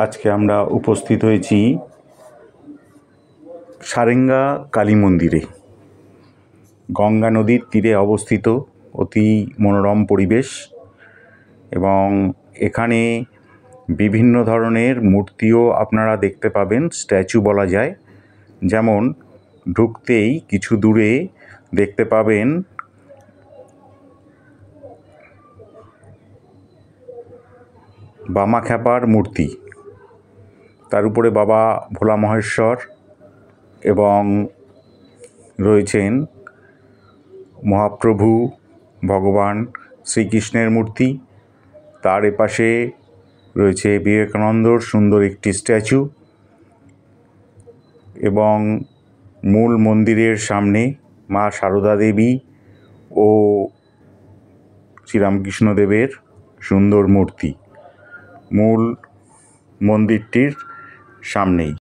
আজকে আমরা উপস্থিত হয়েছি সারেঙ্গা কালী মন্দিরে। গঙ্গা নদীর তীরে অবস্থিত অতি মনোরম পরিবেশ, এবং এখানে বিভিন্ন ধরনের মূর্তিও আপনারা দেখতে পাবেন, স্ট্যাচু বলা যায়। যেমন ঢুকতেই কিছু দূরে দেখতে পাবেন বামাখ্যাপার মূর্তি, তার উপরে বাবা ভোলা মহেশ্বর এবং রয়েছেন মহাপ্রভু ভগবান শ্রীকৃষ্ণের মূর্তি। তার এপাশে রয়েছে বিবেকানন্দর সুন্দর একটি স্ট্যাচু, এবং মূল মন্দিরের সামনে মা সারদা দেবী ও শ্রীরামকৃষ্ণদেবের সুন্দর মূর্তি মূল মন্দিরটির সামনেই।